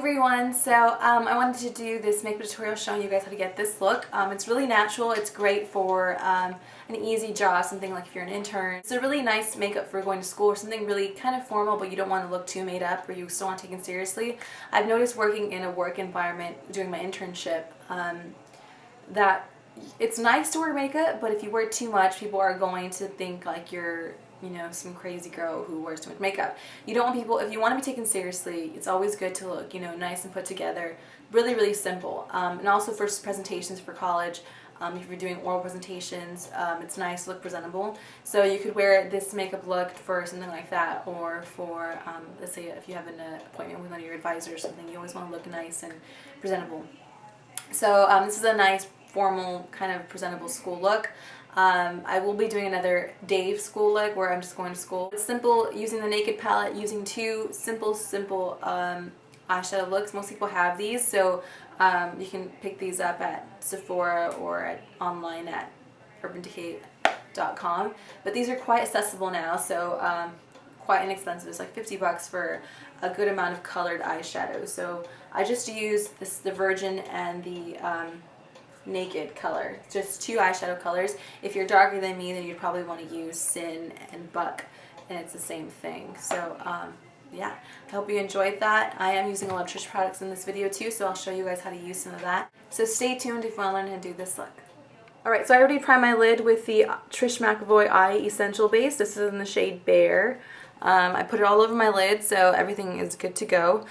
everyone, so I wanted to do this makeup tutorial showing you guys how to get this look. It's really natural, it's great for an easy job, something like if you're an intern. It's a really nice makeup for going to school or something really kind of formal but you don't want to look too made up or you still want to take it seriously. I've noticed working in a work environment doing my internship that it's nice to wear makeup, but if you wear too much, people are going to think like you're, you know, some crazy girl who wears too much makeup. You don't want people, if you want to be taken seriously, it's always good to look, you know, nice and put together. Really, really simple. And also for presentations for college, if you're doing oral presentations, it's nice to look presentable. So you could wear this makeup look for something like that, or for, let's say if you have an appointment with one of your advisors or something, you always want to look nice and presentable. So this is a nice formal kind of presentable school look. I will be doing another Dave school look where I'm just going to school. It's simple, using the Naked palette, using two simple eyeshadow looks. Most people have these, so you can pick these up at Sephora or online at urbandecay.com. But these are quite accessible now, so quite inexpensive. It's like 50 bucks for a good amount of colored eyeshadow. So I just use the Virgin and the Naked color, just two eyeshadow colors. If you're darker than me, then you'd probably want to use Sin and Buck, and it's the same thing. So yeah, I hope you enjoyed that. I am using a lot of Trish products in this video too, so I'll show you guys how to use some of that. So stay tuned if you want to learn how to do this look. Alright, so I already primed my lid with the Trish McEvoy Eye Essential Base. This is in the shade Bare. I put it all over my lid, so everything is good to go.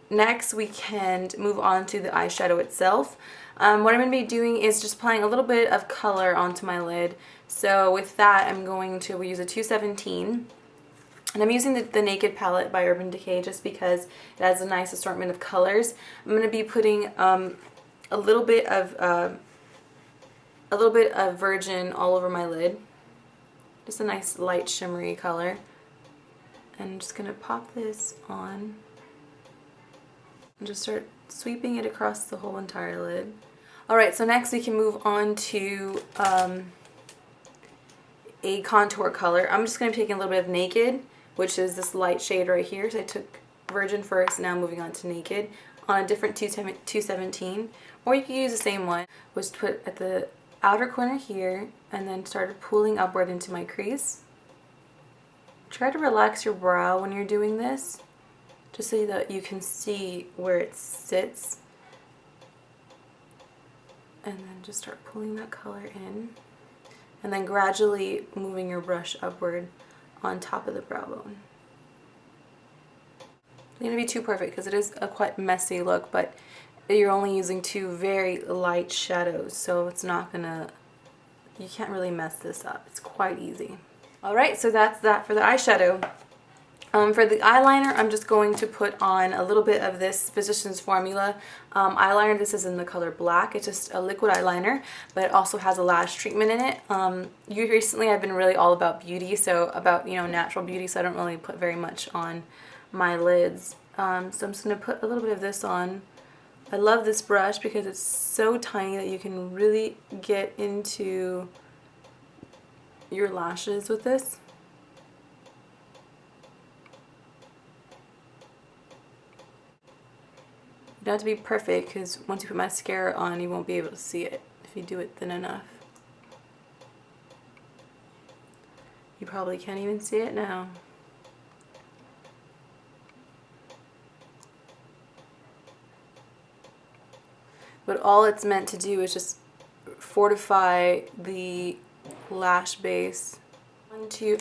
Next, we can move on to the eyeshadow itself. What I'm going to be doing is just applying a little bit of color onto my lid. So with that, I'm going to use a 217. And I'm using the Naked palette by Urban Decay just because it has a nice assortment of colors. I'm going to be putting a little bit of Virgin all over my lid. Just a nice light shimmery color. And I'm just going to pop this on and just start sweeping it across the whole entire lid. Alright, so next we can move on to a contour color. I'm just going to be taking a little bit of Naked, which is this light shade right here. So I took Virgin first, now moving on to Naked on a different 217. Or you can use the same one. Was put at the outer corner here and then started pulling upward into my crease. Try to relax your brow when you're doing this, just so that you can see where it sits. And then just start pulling that color in. And then gradually moving your brush upward on top of the brow bone. It's going to be too perfect because it is a quite messy look, but you're only using two very light shadows, so it's not gonna, you can't really mess this up. It's quite easy. Alright, so that's that for the eyeshadow. For the eyeliner, I'm just going to put on a little bit of this Physicians Formula eyeliner. This is in the color black. It's just a liquid eyeliner, but it also has a lash treatment in it. Recently I've been really all about beauty, so about, you know, natural beauty, so I don't really put very much on my lids. So I'm just going to put a little bit of this on. I love this brush because it's so tiny that you can really get into your lashes with this. You don't have to be perfect because once you put mascara on, you won't be able to see it if you do it thin enough. You probably can't even see it now. But all it's meant to do is just fortify the lash base.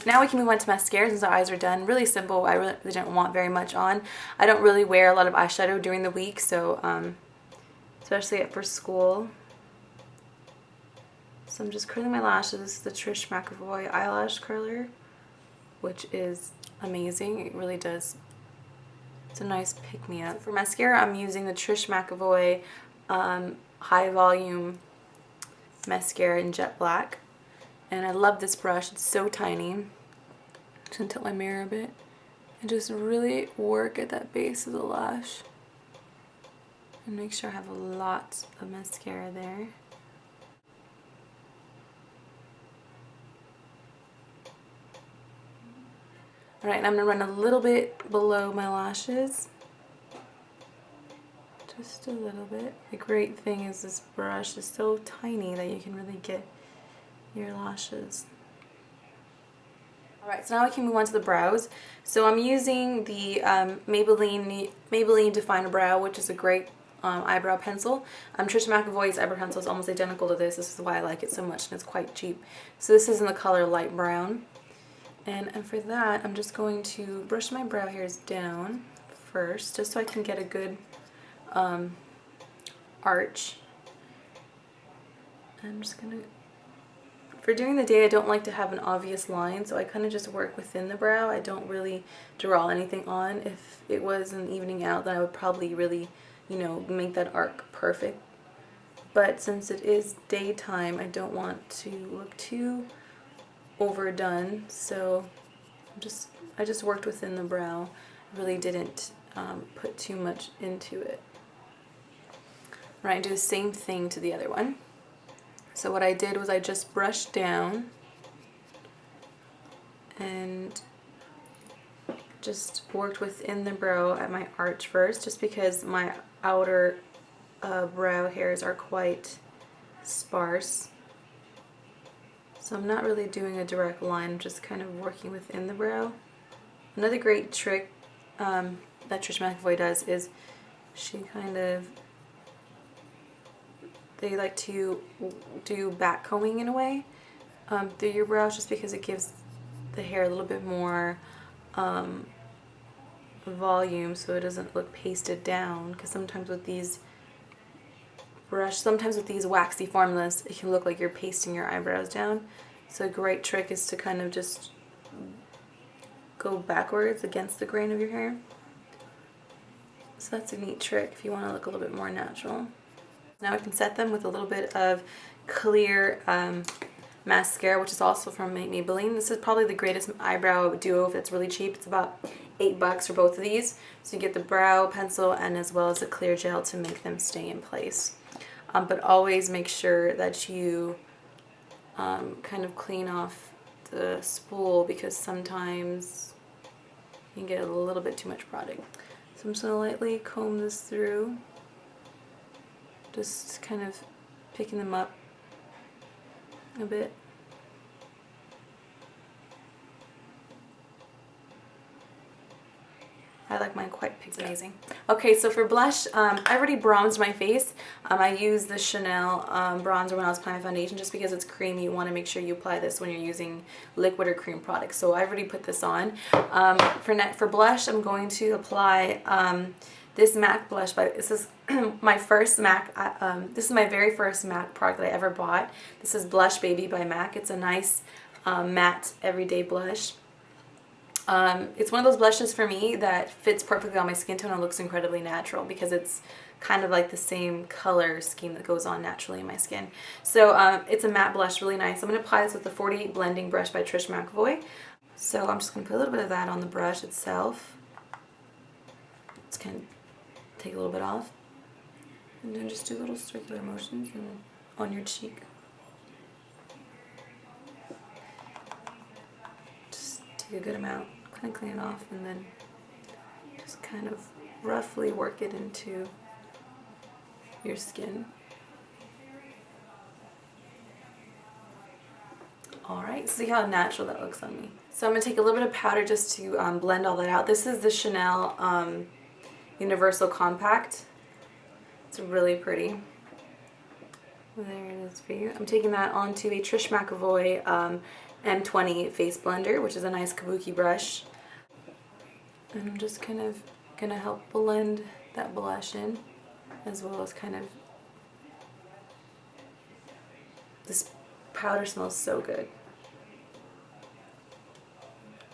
Now we can move on to mascara since our eyes are done. Really simple. I really didn't want very much on. I don't really wear a lot of eyeshadow during the week, so especially for school. So I'm just curling my lashes. This is the Trish McEvoy eyelash curler, which is amazing. It really does. It's a nice pick-me-up. So for mascara, I'm using the Trish McEvoy High Volume Mascara in Jet Black. And I love this brush. It's so tiny. I'm just going to tilt my mirror a bit and just really work at that base of the lash. And make sure I have a lot of mascara there. Alright, and I'm going to run a little bit below my lashes. Just a little bit. The great thing is this brush is so tiny that you can really get your lashes. Alright, so now we can move on to the brows. So I'm using the Maybelline Define Brow, which is a great eyebrow pencil. Trish McAvoy's eyebrow pencil is almost identical to this. This is why I like it so much, and it's quite cheap. So this is in the color light brown. And for that, I'm just going to brush my brow hairs down first, just so I can get a good arch. I'm just going to... For during the day, I don't like to have an obvious line, so I kind of just work within the brow. I don't really draw anything on. If it was an evening out, then I would probably really, you know, make that arc perfect. But since it is daytime, I don't want to look too overdone, so I just worked within the brow. Really didn't put too much into it. Right, do the same thing to the other one. So what I did was I just brushed down and just worked within the brow at my arch first, just because my outer brow hairs are quite sparse. So I'm not really doing a direct line, I'm just kind of working within the brow. Another great trick that Trish McAvoy does is she kind of... They like to do back combing in a way through your brows, just because it gives the hair a little bit more volume, so it doesn't look pasted down. Because sometimes with these waxy formulas, it can look like you're pasting your eyebrows down. So a great trick is to kind of just go backwards against the grain of your hair. So that's a neat trick if you want to look a little bit more natural. Now I can set them with a little bit of clear mascara, which is also from Maybelline. This is probably the greatest eyebrow duo if it's really cheap. It's about $8 for both of these. So you get the brow pencil and as well as a clear gel to make them stay in place. But always make sure that you kind of clean off the spool, because sometimes you can get a little bit too much product. So I'm just going to lightly comb this through. Just kind of picking them up a bit. I like mine quite picked. It's amazing. Okay, so for blush, I already bronzed my face. I used the Chanel bronzer when I was applying my foundation, just because it's creamy. You want to make sure you apply this when you're using liquid or cream products. So I already put this on. For blush, I'm going to apply this MAC blush. This is my first MAC. This is my very first MAC product that I ever bought. This is Blush Baby by MAC. It's a nice matte everyday blush. It's one of those blushes for me that fits perfectly on my skin tone and looks incredibly natural, because it's kind of like the same color scheme that goes on naturally in my skin. So it's a matte blush, really nice. I'm going to apply this with the 48 blending brush by Trish McAvoy. So I'm just going to put a little bit of that on the brush itself. Just kind of take a little bit off. And then just do little circular motions on your cheek. Just take a good amount, kind of clean it off, and then just kind of roughly work it into your skin. Alright, see how natural that looks on me. So I'm going to take a little bit of powder just to blend all that out. This is the Chanel Universal Compact. It's really pretty. There it is for you. I'm taking that onto a Trish McAvoy M20 face blender, which is a nice kabuki brush. And I'm just kind of going to help blend that blush in, as well as kind of... This powder smells so good.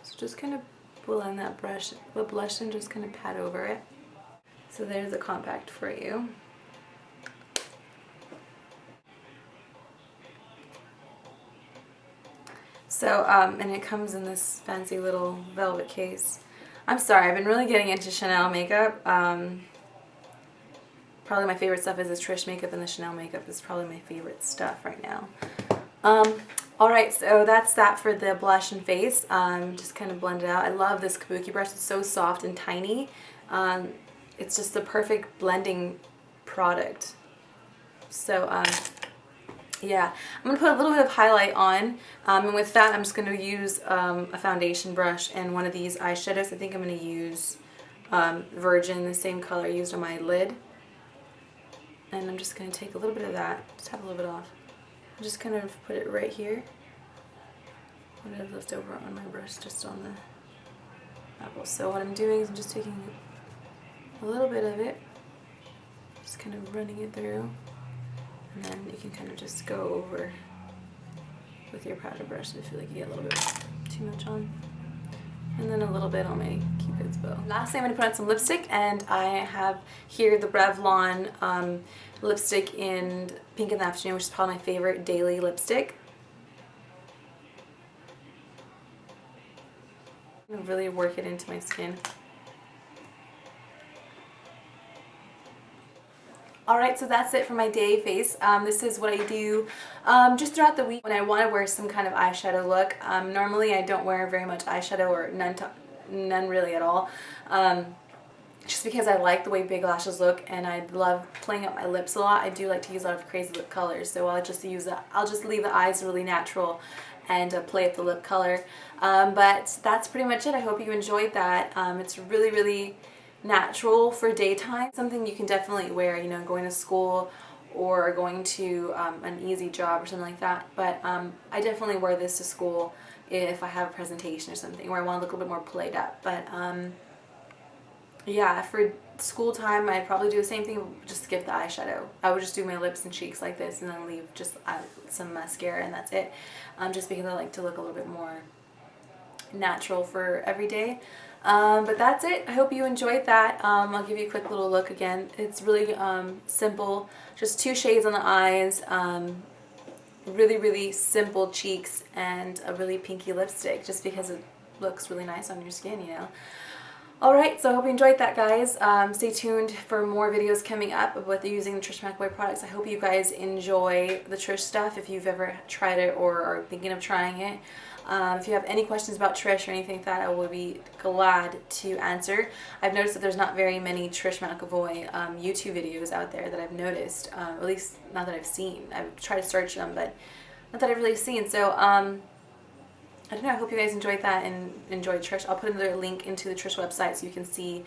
So just kind of blend that blush and just kind of pat over it. So there's a compact for you. So, and it comes in this fancy little velvet case. I'm sorry, I've been really getting into Chanel makeup. Probably my favorite stuff is this Trish makeup, and the Chanel makeup is probably my favorite stuff right now. Alright, so that's that for the blush and face. Just kind of blend it out. I love this kabuki brush. It's so soft and tiny. It's just the perfect blending product. So yeah, I'm going to put a little bit of highlight on, and with that I'm just going to use a foundation brush and one of these eyeshadows. I think I'm going to use Virgin, the same color I used on my lid. And I'm just going to take a little bit of that, just have a little bit off. I'm just kind of put it right here. What I've left over on my brush, just on the apple. So what I'm doing is I'm just taking a little bit of it, just kind of running it through, and then you can kind of just go over with your powder brush if you feel like you get a little bit too much on. And then a little bit on my Cupid's bow. Lastly, I'm going to put on some lipstick, and I have here the Revlon lipstick in Pink in the Afternoon, which is probably my favorite daily lipstick. I'm going to really work it into my skin. Alright, so that's it for my day face. This is what I do just throughout the week when I want to wear some kind of eyeshadow look. Normally I don't wear very much eyeshadow, or none really at all. Just because I like the way big lashes look, and I love playing up my lips a lot. I do like to use a lot of crazy lip colors, so I'll just leave the eyes really natural and play up the lip color. But that's pretty much it. I hope you enjoyed that. It's really, really natural for daytime. Something you can definitely wear, you know, going to school or going to an easy job or something like that. But I definitely wear this to school if I have a presentation or something where I want to look a little bit more played up. But yeah, for school time I'd probably do the same thing, just skip the eyeshadow. I would just do my lips and cheeks like this and then leave just some mascara, and that's it. Just because I like to look a little bit more natural for every day. But that's it. I hope you enjoyed that. I'll give you a quick little look again. It's really simple, just 2 shades on the eyes, really, really simple cheeks, and a really pinky lipstick, just because it looks really nice on your skin, you know. Alright, so I hope you enjoyed that, guys. Stay tuned for more videos coming up with using the Trish McAvoy products. I hope you guys enjoy the Trish stuff if you've ever tried it or are thinking of trying it. If you have any questions about Trish or anything like that, I will be glad to answer. I've noticed that there's not very many Trish McAvoy YouTube videos out there that I've noticed, at least not that I've seen. I've tried to search them, but not that I've really seen. So, I don't know, I hope you guys enjoyed that and enjoyed Trish. I'll put another link into the Trish website so you can see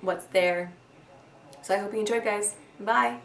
what's there. So I hope you enjoyed, guys. Bye!